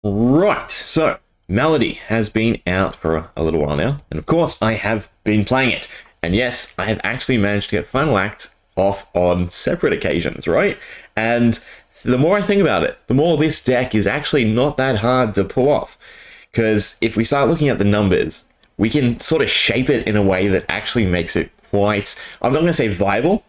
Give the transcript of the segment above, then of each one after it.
Right, so Melody has been out for a little while now, and of course I have been playing it. And yes, I have actually managed to get Final Act off on separate occasions, right? And the more I think about it, the more this deck is actually not that hard to pull off. Because if we start looking at the numbers, we can sort of shape it in a way that actually makes it quite, I'm not going to say viable,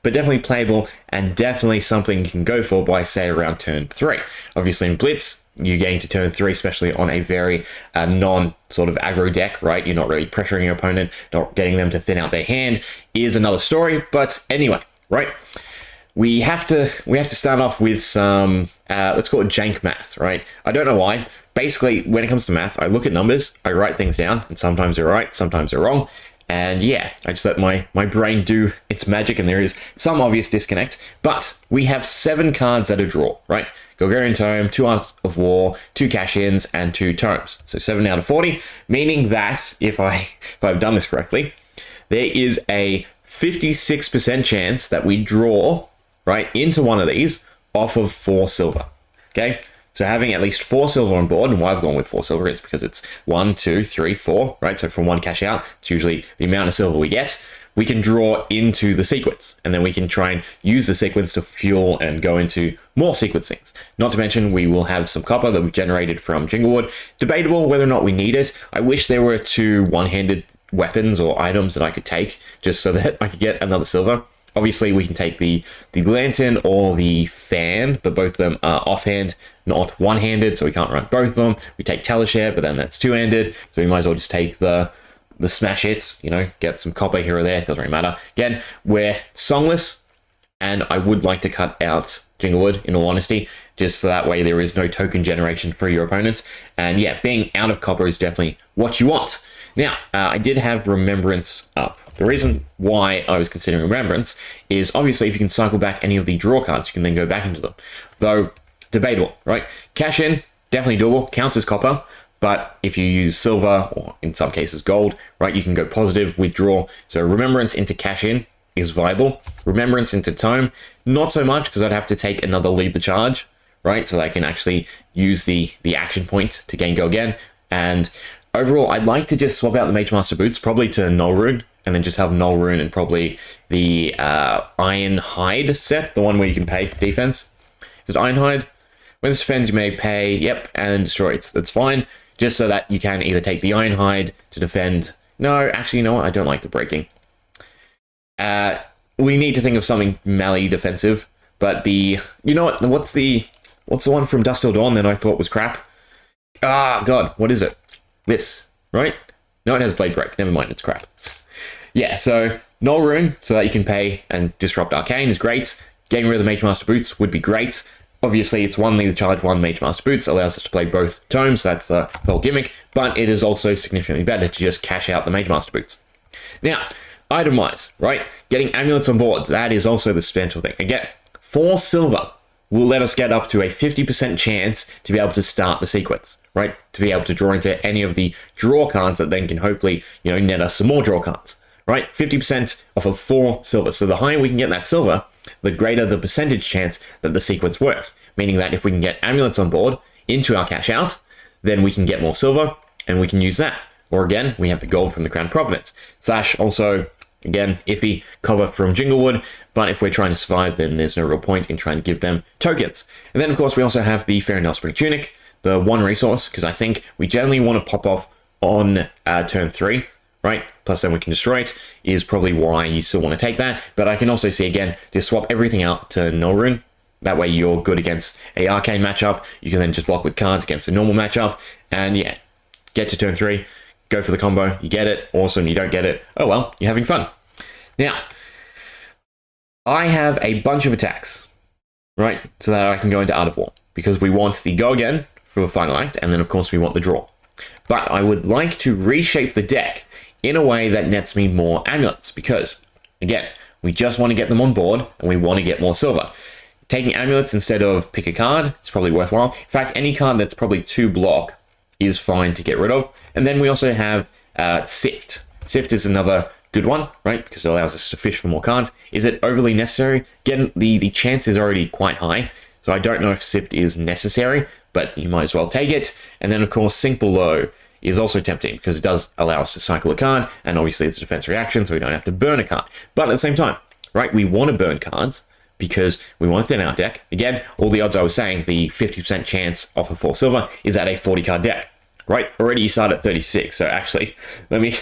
but definitely playable and definitely something you can go for by, say, around turn 3. Obviously in Blitz, you gain to turn 3, especially on a very non-sort of aggro deck, right? You're not really pressuring your opponent, not getting them to thin out their hand is another story. But anyway, right? We have to start off with some, let's call it jank math, right? I don't know why. Basically, when it comes to math, I look at numbers, I write things down, and sometimes they're right, sometimes they're wrong. And yeah, I just let my brain do its magic, and there is some obvious disconnect. But we have 7 cards at a draw, right? Golgarian Tome, 2 Art of War, 2 Cash-Ins, and 2 Tomes. So 7 out of 40, meaning that, if I've done this correctly, there is a 56% chance that we draw, right, into one of these off of 4 silver, okay? So having at least 4 silver on board, and why I've gone with 4 silver is because it's 1, 2, 3, 4, right? So from 1 cash out, it's usually the amount of silver we get. We can draw into the sequence, and then we can try and use the sequence to fuel and go into more sequencings. Not to mention, we will have some copper that we've generated from Jinglewood. Debatable whether or not we need it. I wish there were 2 one-handed weapons or items that I could take, just so that I could get another silver. Obviously, we can take the lantern or the fan, but both of them are offhand, not one-handed, so we can't run both of them. We take Teleshare, but then that's two-handed, so we might as well just take the smash hits, you know, get some copper here or there, doesn't really matter. Again, we're songless, and I would like to cut out Jinglewood, in all honesty, just so that way there is no token generation for your opponent. And yeah, being out of copper is definitely what you want. Now, I did have Remembrance up. The reason why I was considering Remembrance is obviously if you can cycle back any of the draw cards, you can then go back into them. Though, debatable, right? Cash in, definitely doable, counts as copper, but if you use silver, or in some cases gold, right, you can go positive, withdraw. So Remembrance into cash in is viable. Remembrance into Tome, not so much, because I'd have to take another lead the charge, right? So I can actually use the action point to gain go again. And overall, I'd like to just swap out the Mage Master Boots, probably to Null Rune, and then just have Null Rune and probably the Iron Hide set, the one where you can pay for defense. Is it Iron Hide? When this defends, you may pay, yep, and destroy it. That's fine, just so that you can either take the Iron Hide to defend. No, actually, you know what? I don't like the breaking. We need to think of something melee defensive, but you know what? What's the one from Dusk Till Dawn that I thought was crap? Ah, God, what is it? This, right? No, it has Blade Break. Never mind, it's crap. Yeah, so Null Rune, so that you can pay and disrupt Arcane is great. Getting rid of the Mage Master Boots would be great. Obviously, it's 1 leader charge, 1 Mage Master Boots, allows us to play both tomes, so that's the whole gimmick, but it is also significantly better to just cash out the Mage Master Boots. Now, item-wise, right? Getting amulets on board, that is also the substantial thing. Again, 4 silver will let us get up to a 50% chance to be able to start the sequence, right? To be able to draw into any of the draw cards that then can hopefully, you know, net us some more draw cards, right? 50% off of 4 silver. So the higher we can get that silver, the greater the percentage chance that the sequence works. Meaning that if we can get amulets on board into our cash out, then we can get more silver and we can use that. Or again, we have the gold from the Crown of Providence. Slash also, again, iffy copper from Jinglewood, but if we're trying to survive, then there's no real point in trying to give them tokens. And then of course we also have the Farinel Spring Tunic, the 1 resource, because I think we generally want to pop off on turn 3, right? Plus then we can destroy it, is probably why you still want to take that. But I can also see, again, just swap everything out to Null Rune. That way you're good against a Arcane matchup. You can then just block with cards against a normal matchup. And yeah, get to turn 3, go for the combo, you get it, awesome, you don't get it, oh well, you're having fun. Now, I have a bunch of attacks, right? So that I can go into Art of War. Because we want the go again for the Final Act, and then of course we want the draw. But I would like to reshape the deck in a way that nets me more amulets, because, again, we just want to get them on board, and we want to get more silver. Taking amulets instead of pick a card is probably worthwhile. In fact, any card that's probably 2 block is fine to get rid of. And then we also have Sift. Sift is another good one, right? Because it allows us to fish for more cards. Is it overly necessary? Again, the chance is already quite high, so I don't know if Sift is necessary, but you might as well take it. And then, of course, Sink Below is also tempting because it does allow us to cycle a card, and obviously it's a defense reaction, so we don't have to burn a card. But at the same time, right, we want to burn cards because we want to thin our deck. Again, all the odds I was saying, the 50% chance off of 4 silver is at a 40 card deck. Right, already you start at 36. So actually, let me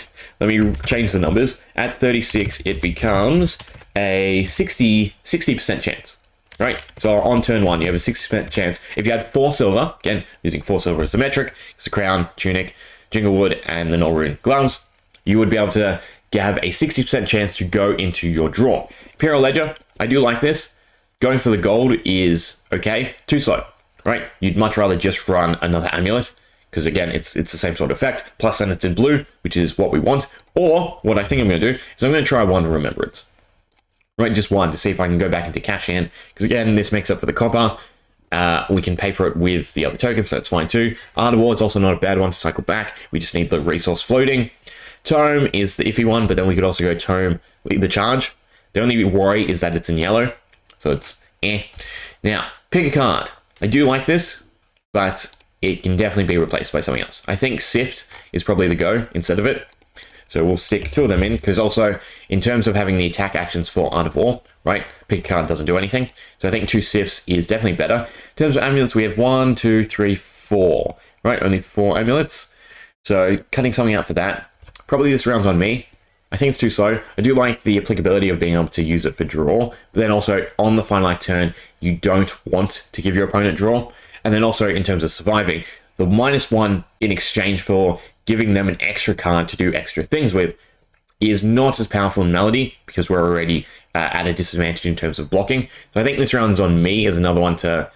change the numbers. At 36, it becomes a 60% chance. Right, so on turn 1, you have a 60% chance. If you had 4 silver, again, using 4 silver as the metric, it's the crown, tunic, jinglewood, and the Null-Rune gloves, you would be able to have a 60% chance to go into your draw. Imperial Ledger, I do like this. Going for the gold is okay, too slow. Right, you'd much rather just run another amulet, because again, it's the same sort of effect, plus then it's in blue, which is what we want. Or, what I think I'm going to do, is I'm going to try one Remembrance. Right, just one, to see if I can go back into cash in, because again, this makes up for the copper. We can pay for it with the other tokens, so that's fine too. Art of War is also not a bad one to cycle back, we just need the resource floating. Tome is the iffy one, but then we could also go Tome, the charge. The only worry is that it's in yellow, so it's eh. Now, pick a card. I do like this, but it can definitely be replaced by something else. I think Sift is probably the go instead of it. So we'll stick 2 of them in, because also in terms of having the attack actions for Art of War, right, pick a card doesn't do anything. So I think 2 Sifts is definitely better. In terms of amulets, we have 1, 2, 3, 4, right, only 4 amulets. So cutting something out for that. Probably this round's on me. I think it's too slow. I do like the applicability of being able to use it for draw, but then also on the final act turn, you don't want to give your opponent draw. And then also in terms of surviving, the -1 in exchange for giving them an extra card to do extra things with is not as powerful in Melody, because we're already at a disadvantage in terms of blocking. So I think this round's on me as another one to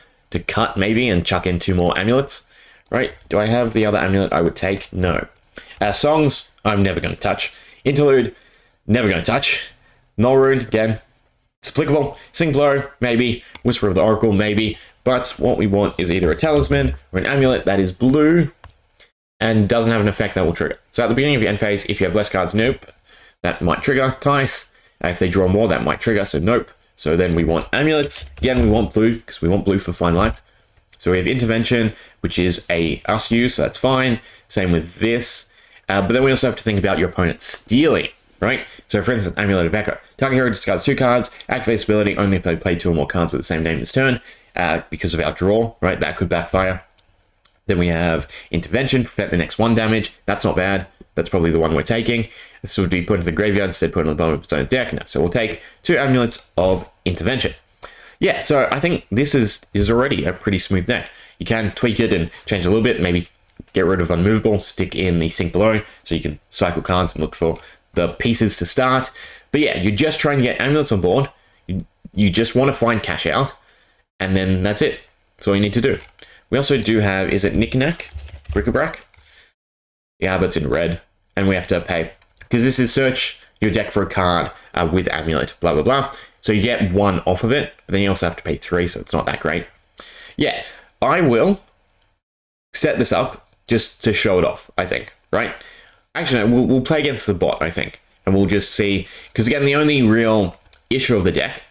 cut maybe and chuck in 2 more amulets. Right? Do I have the other amulet I would take? No. Songs, I'm never going to touch. Interlude, never going to touch. Null-Rune, again, it's applicable. Sink Below, maybe. Whisper of the Oracle, maybe. But what we want is either a talisman or an amulet that is blue and doesn't have an effect that will trigger. So at the beginning of your end phase, if you have less cards, nope, that might trigger twice. If they draw more, that might trigger, so nope. So then we want amulets. Again, we want blue, because we want blue for Final Act. So we have Intervention, which is a us use, so that's fine. Same with this. But then we also have to think about your opponent stealing, right? So for instance, Amulet of Echo. Target hero discards 2 cards, activates ability only if they play 2 or more cards with the same name this turn. Because of our draw, right? That could backfire. Then we have Intervention, prevent the next 1 damage. That's not bad. That's probably the one we're taking. This would be put into the graveyard instead, put on the bottom of its own deck. No, so we'll take 2 amulets of Intervention. Yeah, so I think this is already a pretty smooth deck. You can tweak it and change it a little bit, maybe get rid of Unmovable, stick in the Sink Below, so you can cycle cards and look for the pieces to start. But yeah, you're just trying to get amulets on board. You just want to find cash out. And then that's it. That's all you need to do. We also do have, is it Knick-Knack? Bric-a-Brac? Yeah, but it's in red. And we have to pay. Because this is search your deck for a card with amulet, blah, blah, blah. So you get 1 off of it, but then you also have to pay 3, so it's not that great. Yeah, I will set this up just to show it off, I think, right? Actually, no, we'll play against the bot, I think. And we'll just see, because again, the only real issue of the deck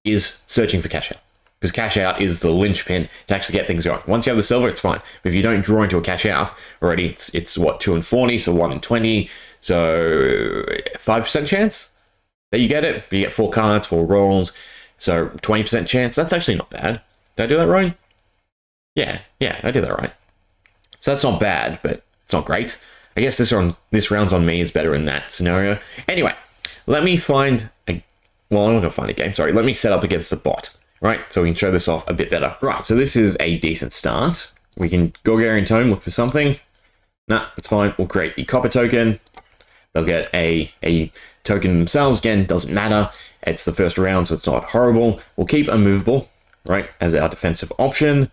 is searching for cash out. Because cash out is the linchpin to actually get things going. Once you have the silver, it's fine. But if you don't draw into a cash out already, it's what, 2 in 40, so 1 in 20. So 5% chance that you get it. You get 4 cards, 4 rolls. So 20% chance. That's actually not bad. Did I do that right? Yeah, I did that right. So that's not bad, but it's not great. I guess this round's on me is better in that scenario. Anyway, let me find well, I'm not going to find a game, sorry. Let me set up against the bot. Right, so we can show this off a bit better. Right, so this is a decent start. We can Golgarian Tome, look for something. Nah, it's fine. We'll create the copper token. They'll get a token themselves. Again, doesn't matter. It's the first round, so it's not horrible. We'll keep Unmovable, right, as our defensive option.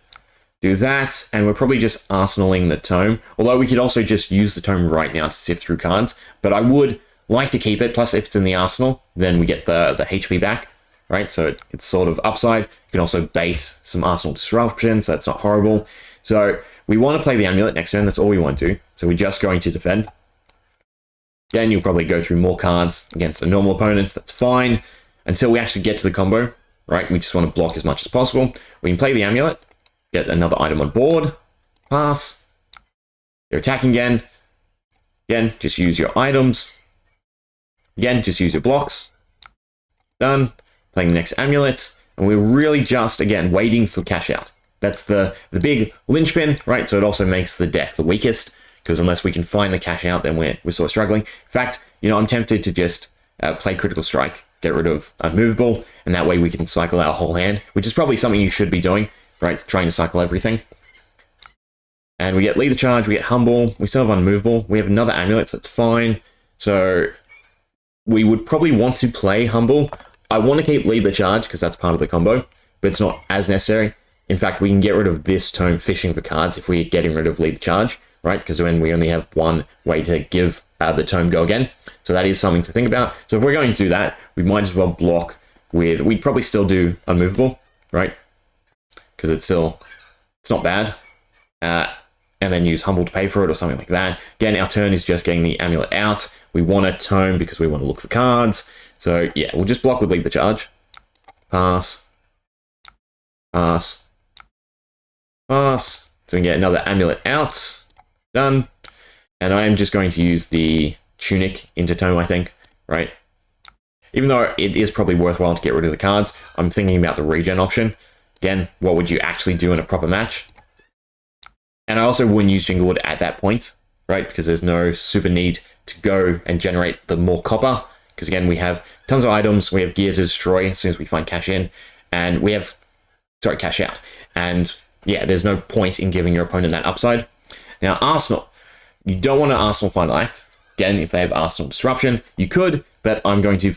Do that, and we're probably just arsenaling the Tome. Although we could also just use the Tome right now to sift through cards. But I would like to keep it. Plus, if it's in the arsenal, then we get the HP back. Right, so it's sort of upside. You can also bait some Arsenal Disruption, so that's not horrible. So we want to play the Amulet next turn, that's all we want to do. So we're just going to defend. Again, you'll probably go through more cards against the normal opponents, that's fine. Until we actually get to the combo, right? We just want to block as much as possible. We can play the Amulet, get another item on board, pass. You're attacking again. Again, just use your items. Again, just use your blocks. Done. Playing the next amulet. And we're really just, again, waiting for cash out. That's the big linchpin, right? So it also makes the deck the weakest, because unless we can find the cash out, then we're sort of struggling. In fact, you know, I'm tempted to just play Critical Strike, get rid of Unmovable, and that way we can cycle our whole hand, which is probably something you should be doing, right? Trying to cycle everything. And we get Lead the Charge, we get Humble, we still have Unmovable, we have another amulet, so it's fine. So we would probably want to play Humble. I want to keep Lead the Charge, because that's part of the combo, but it's not as necessary. In fact, we can get rid of this tome Fishing for cards if we're getting rid of Lead the Charge, right? Because then we only have one way to give the tome go again. So that is something to think about. So if we're going to do that, we might as well block with, we'd probably still do Unmovable, right? Because it's not bad. And then use Humble to pay for it or something like that. Again, our turn is just getting the amulet out. We want a tome because we want to look for cards. So yeah, we'll just block with Lead the Charge. Pass. Pass. Pass. So we can get another amulet out. Done. And I am just going to use the Tunic into tome, I think, right? Even though it is probably worthwhile to get rid of the cards, I'm thinking about the regen option. Again, what would you actually do in a proper match? And I also wouldn't use Jinglewood at that point, right? Because there's no super need to go and generate the more copper. Because again, we have tons of items. We have gear to destroy as soon as we find cash in. And we have, sorry, cash out. And yeah, there's no point in giving your opponent that upside. Now, Arsenal. You don't want an Arsenal Final Act. Again, if they have Arsenal Disruption, you could, but I'm going to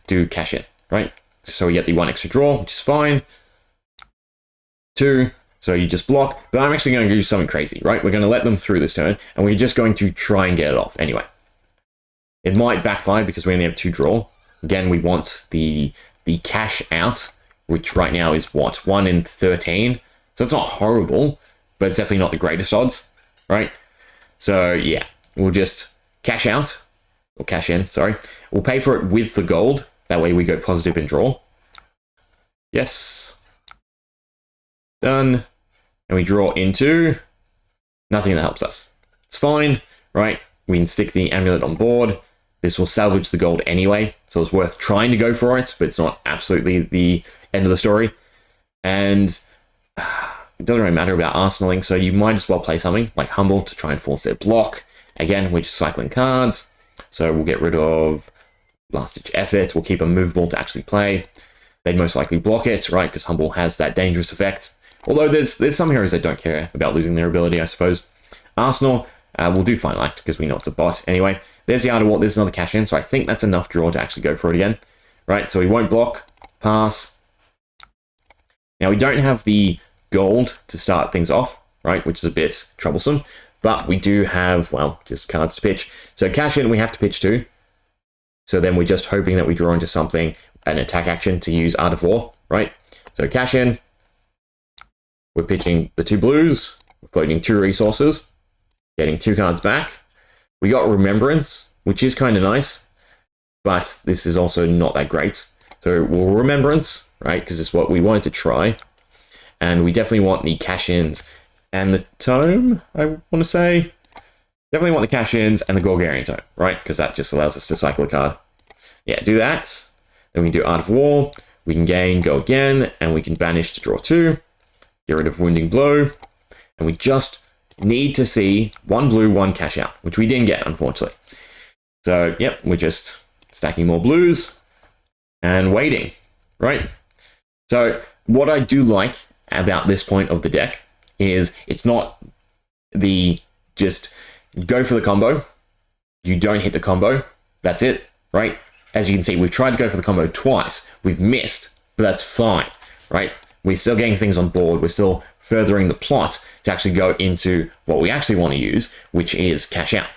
do cash in, right? So we get the 1 extra draw, which is fine. 2, so you just block. But I'm actually going to do something crazy, right? We're going to let them through this turn, and we're just going to try and get it off anyway. It might backfire because we only have 2 draw. Again, we want the cash out, which right now is what? 1 in 13. So it's not horrible, but it's definitely not the greatest odds, right? So yeah, we'll just cash out, or cash in, sorry. We'll pay for it with the gold. That way we go positive in draw. Yes. Done. And we draw into nothing that helps us. It's fine, right? We can stick the amulet on board. This will salvage the gold anyway, so it's worth trying to go for it, but it's not absolutely the end of the story. And it doesn't really matter about arsenaling, so you might as well play something like Humble to try and force their block. Again, we're just cycling cards, so we'll get rid of Last-Ditch Effort. We'll keep a movable to actually play. They'd most likely block it, right, because Humble has that dangerous effect. Although there's some heroes that don't care about losing their ability, I suppose. Arsenal, we'll do Final Act, because we know it's a bot. Anyway, there's the Art of War, there's another cash in, so I think that's enough draw to actually go for it again. Right, so we won't block, pass. Now, we don't have the gold to start things off, right, which is a bit troublesome, but we do have, well, just cards to pitch. So cash in, we have to pitch 2. So then we're just hoping that we draw into something, an attack action to use Art of War, right? So cash in, we're pitching the 2 blues, we're floating 2 resources, getting 2 cards back. We got Remembrance, which is kind of nice, but this is also not that great. So we'll Remembrance, right, because it's what we wanted to try. And we definitely want the cash-ins and the tome, I want to say. Definitely want the cash-ins and the Gorgarian tome, right? Because that just allows us to cycle a card. Yeah, do that. Then we can do Art of War. We can gain, go again, and we can banish to draw 2. Get rid of Wounding Blow. And we just need to see 1 blue, 1 cash out, which we didn't get, unfortunately. So, yep, we're just stacking more blues and waiting, right? So, what I do like about this point of the deck is it's not the just go for the combo, you don't hit the combo, that's it, right? As you can see, we've tried to go for the combo twice, we've missed, but that's fine, right? We're still getting things on board, we're still furthering the plot to actually go into what we actually want to use, which is cash out.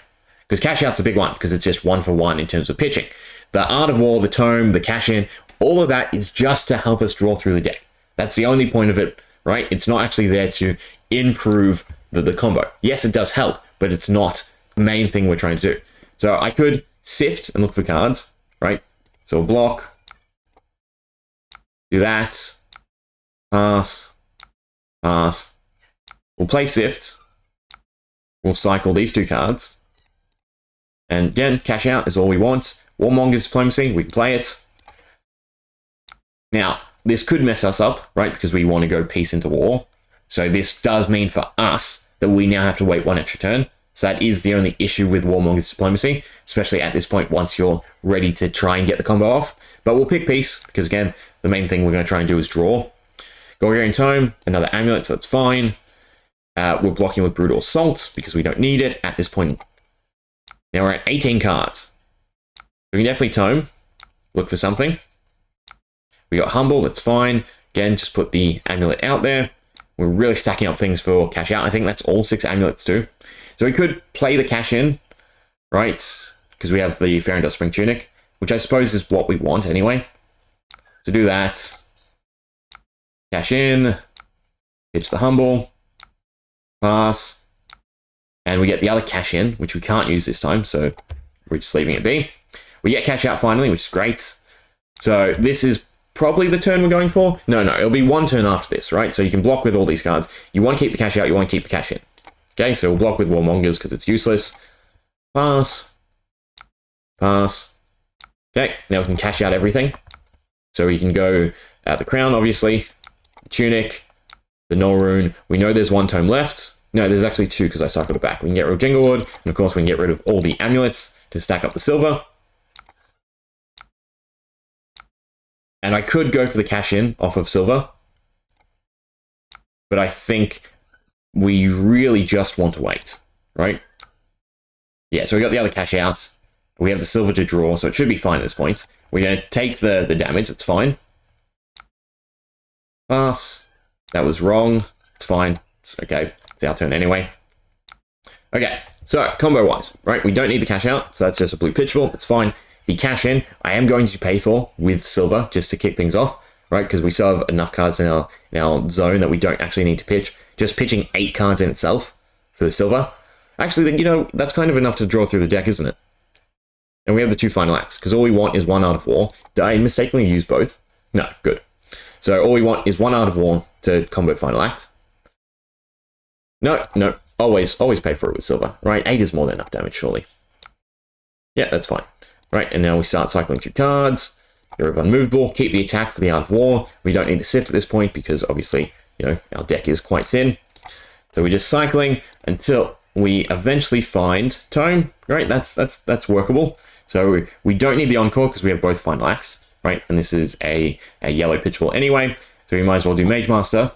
Because cash out's a big one, because it's just 1 for 1 in terms of pitching. The Art of War, the tome, the cash in, all of that is just to help us draw through the deck. That's the only point of it, right? It's not actually there to improve the combo. Yes, it does help, but it's not the main thing we're trying to do. So I could sift and look for cards, right? So block, do that, pass, pass. We'll play Sift. We'll cycle these 2 cards. And again, cash out is all we want. Warmonger's Diplomacy, we can play it. Now, this could mess us up, right? Because we want to go peace into war. So this does mean for us that we now have to wait 1 extra turn. So that is the only issue with Warmonger's Diplomacy, especially at this point once you're ready to try and get the combo off. But we'll pick peace, because again, the main thing we're going to try and do is draw. Golgarian Tome, another amulet, so that's fine. We're blocking with Brutal Assault, because we don't need it at this point. Now we're at 18 cards. We can definitely Tome, look for something. We got Humble, that's fine. Again, just put the amulet out there. We're really stacking up things for cash out. I think that's all 6 amulets too. So we could play the cash in, right? Because we have the Fair and Dust Spring Tunic, which I suppose is what we want anyway. To do that, cash in, pitch the Humble, pass, and we get the other cash in, which we can't use this time, so we're just leaving it be. We get cash out finally, which is great. So this is probably the turn we're going for. No, it'll be 1 turn after this, right? So you can block with all these cards. You want to keep the cash out, you want to keep the cash in. Okay, so we'll block with Warmongers because it's useless. Pass. Pass. Okay, now we can cash out everything. So we can go at the Crown, obviously. The Tunic. The Null Rune. We know there's 1 tome left. No, there's actually 2 because I cycled it back. We can get rid of Jinglewood. And of course we can get rid of all the amulets to stack up the silver. And I could go for the cash in off of silver. But I think we really just want to wait, right? Yeah, so we got the other cash outs. We have the silver to draw, so it should be fine at this point. We're going to take the damage, it's fine. Pass. That was wrong. It's fine. It's okay. It's our turn anyway. Okay, so combo-wise, right? We don't need the cash out, so that's just a blue pitchball. It's fine. The cash in, I am going to pay for with silver just to kick things off, right? Because we still have enough cards in our zone that we don't actually need to pitch. Just pitching 8 cards in itself for the silver. Actually, you know, that's kind of enough to draw through the deck, isn't it? And we have the 2 final acts, because all we want is 1 Art of War. Did I mistakenly use both? No, good. So all we want is 1 Art of War to combo final act. No, always pay for it with silver, right? 8 is more than enough damage, surely. Yeah, that's fine. Right, and now we start cycling 2 cards. Get rid of Unmovable, keep the attack for the Art of War. We don't need the Sift at this point, because obviously, you know, our deck is quite thin. So we're just cycling until we eventually find Tome, right? That's workable. So we don't need the Encore because we have both final acts, right? And this is a yellow pitch ball anyway. So we might as well do Mage Master,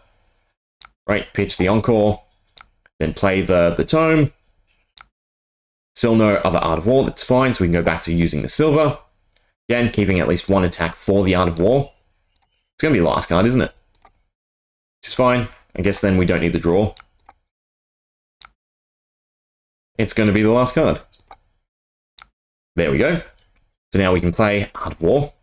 right? Pitch the Encore, then play the Tome. Still no other Art of War, that's fine. So we can go back to using the silver. Again, keeping at least 1 attack for the Art of War. It's going to be the last card, isn't it? Which is fine. I guess then we don't need the draw. It's going to be the last card. There we go. So now we can play Art of War.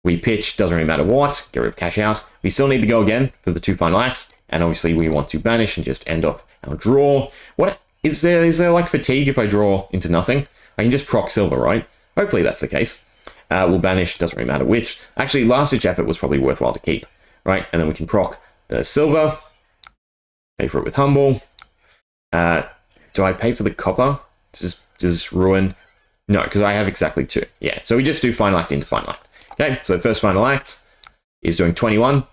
We pitch, doesn't really matter what, get rid of cash out. We still need to go again for the 2 final acts. And obviously we want to banish and just end off our draw. What is there like fatigue if I draw into nothing? I can just proc silver, right? Hopefully that's the case. We'll banish, doesn't really matter which. Actually, last ditch effort was probably worthwhile to keep, right? And then we can proc the silver. Pay for it with Humble. Do I pay for the copper? Does this ruin? No, because I have exactly 2. Yeah, so we just do final act into final act. Okay, so first final act is doing 21.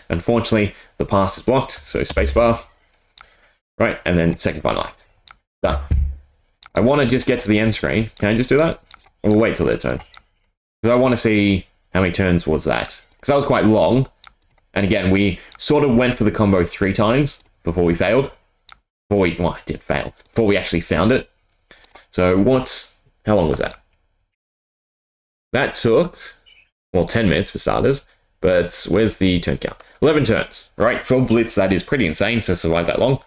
Unfortunately, the pass is blocked, so spacebar. Right, and then second final act. Done. I want to just get to the end screen. Can I just do that? Or we'll wait till their turn. Because I want to see how many turns was that. Because that was quite long. And again, we sort of went for the combo 3 times before we failed. Well, I did fail. Before we actually found it. So how long was that? That took, well, 10 minutes for starters. But where's the turn count? 11 turns, right? For blitz, that is pretty insane to survive that long.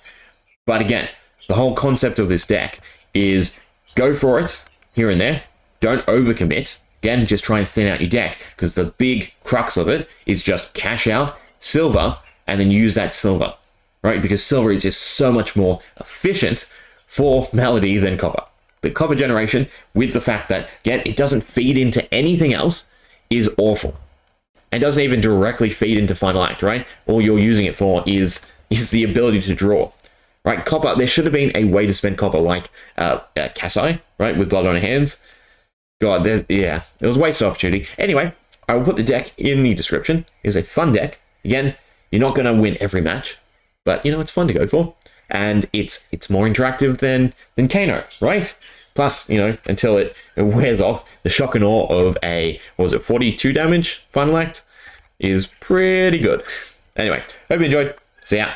But again, the whole concept of this deck is go for it here and there. Don't overcommit. Again, just try and thin out your deck, because the big crux of it is just cash out silver and then use that silver, right? Because silver is just so much more efficient for Melody than copper. The copper generation, with the fact that, again, it doesn't feed into anything else, is awful. and doesn't even directly feed into Final Act, right? All you're using it for is the ability to draw, right? Copper, there should have been a way to spend copper like Kasai, right? With Blood on Her Hands. God, yeah, it was a wasted opportunity. Anyway, I will put the deck in the description. It's a fun deck. Again, you're not going to win every match, but, you know, it's fun to go for. And it's more interactive than Kano, right? Plus, you know, until it wears off, the shock and awe of a, what was it, 42 damage Final Act is pretty good. Anyway, hope you enjoyed. See ya.